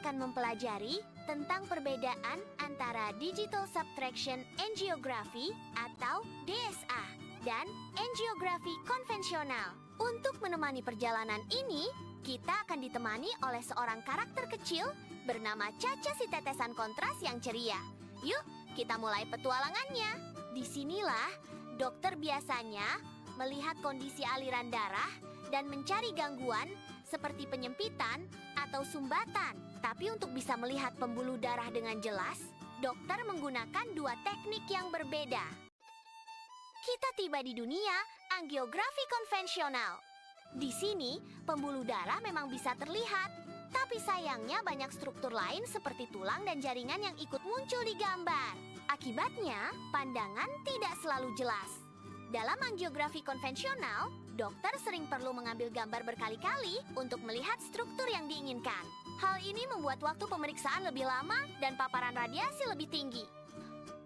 akan mempelajari tentang perbedaan antara digital subtraction angiography atau DSA dan angiografi konvensional. Untuk menemani perjalanan ini, kita akan ditemani oleh seorang karakter kecil bernama Caca si tetesan kontras yang ceria. Yuk, kita mulai petualangannya. Disinilah dokter biasanya melihat kondisi aliran darah dan mencari gangguan seperti penyempitan atau sumbatan. Tapi untuk bisa melihat pembuluh darah dengan jelas, dokter menggunakan dua teknik yang berbeda. Kita tiba di dunia angiografi konvensional. Di sini, pembuluh darah memang bisa terlihat, tapi sayangnya banyak struktur lain seperti tulang dan jaringan yang ikut muncul di gambar. Akibatnya, pandangan tidak selalu jelas. Dalam angiografi konvensional, dokter sering perlu mengambil gambar berkali-kali untuk melihat struktur yang diinginkan. Hal ini membuat waktu pemeriksaan lebih lama dan paparan radiasi lebih tinggi.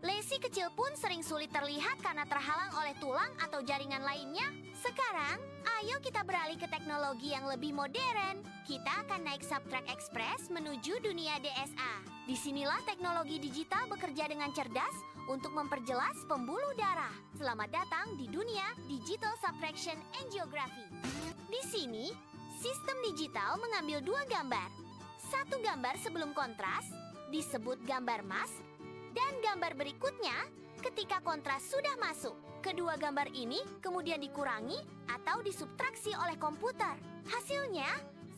Lesi kecil pun sering sulit terlihat karena terhalang oleh tulang atau jaringan lainnya. Sekarang, ayo kita beralih ke teknologi yang lebih modern. Kita akan naik Subtract Express menuju dunia DSA. Disinilah teknologi digital bekerja dengan cerdas untuk memperjelas pembuluh darah. Selamat datang di dunia Digital Subtraction Angiography. Di sini, sistem digital mengambil dua gambar. Satu gambar sebelum kontras, disebut gambar mask, dan gambar berikutnya ketika kontras sudah masuk. Kedua gambar ini kemudian dikurangi atau disubtraksi oleh komputer. Hasilnya,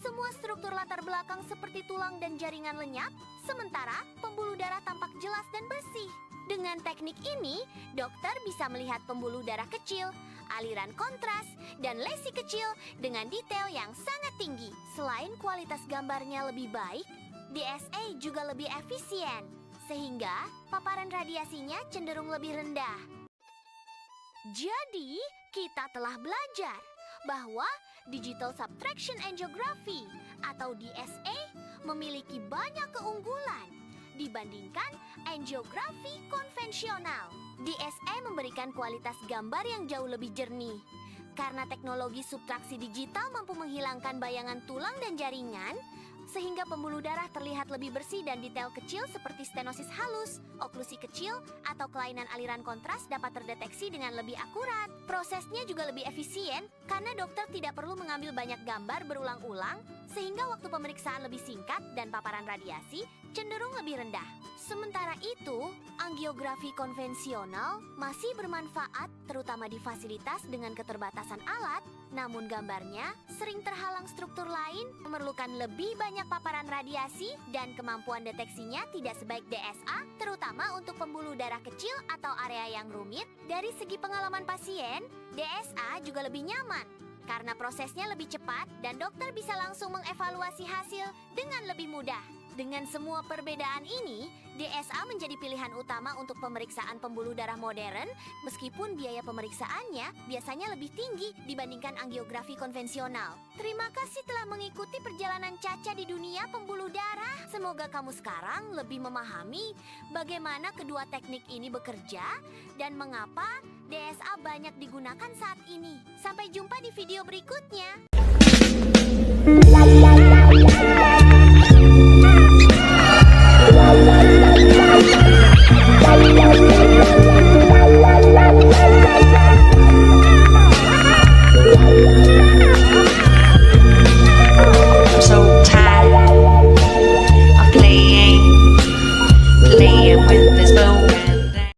semua struktur latar belakang seperti tulang dan jaringan lenyap, sementara pembuluh darah tampak jelas dan bersih. Dengan teknik ini, dokter bisa melihat pembuluh darah kecil, aliran kontras, dan lesi kecil dengan detail yang sangat tinggi. Selain kualitas gambarnya lebih baik, DSA juga lebih efisien, sehingga paparan radiasinya cenderung lebih rendah. Jadi, kita telah belajar bahwa Digital Subtraction Angiography atau DSA memiliki banyak keunggulan dibandingkan angiografi konvensional. DSA memberikan kualitas gambar yang jauh lebih jernih. Karena teknologi subtraksi digital mampu menghilangkan bayangan tulang dan jaringan, sehingga pembuluh darah terlihat lebih bersih dan detail kecil seperti stenosis halus, oklusi kecil, atau kelainan aliran kontras dapat terdeteksi dengan lebih akurat. Prosesnya juga lebih efisien karena dokter tidak perlu mengambil banyak gambar berulang-ulang, sehingga waktu pemeriksaan lebih singkat dan paparan radiasi cenderung lebih rendah. Sementara itu, angiografi konvensional masih bermanfaat terutama di fasilitas dengan keterbatasan alat, namun gambarnya sering terhalang struktur lain, memerlukan lebih banyak paparan radiasi, dan kemampuan deteksinya tidak sebaik DSA, terutama untuk pembuluh darah kecil atau area yang rumit. Dari segi pengalaman pasien, DSA juga lebih nyaman karena prosesnya lebih cepat dan dokter bisa langsung mengevaluasi hasil dengan lebih mudah. Dengan semua perbedaan ini, DSA menjadi pilihan utama untuk pemeriksaan pembuluh darah modern, meskipun biaya pemeriksaannya biasanya lebih tinggi dibandingkan angiografi konvensional. Terima kasih telah mengikuti perjalanan Caca di dunia pembuluh darah. Semoga kamu sekarang lebih memahami bagaimana kedua teknik ini bekerja dan mengapa DSA banyak digunakan saat ini. Sampai jumpa di video berikutnya.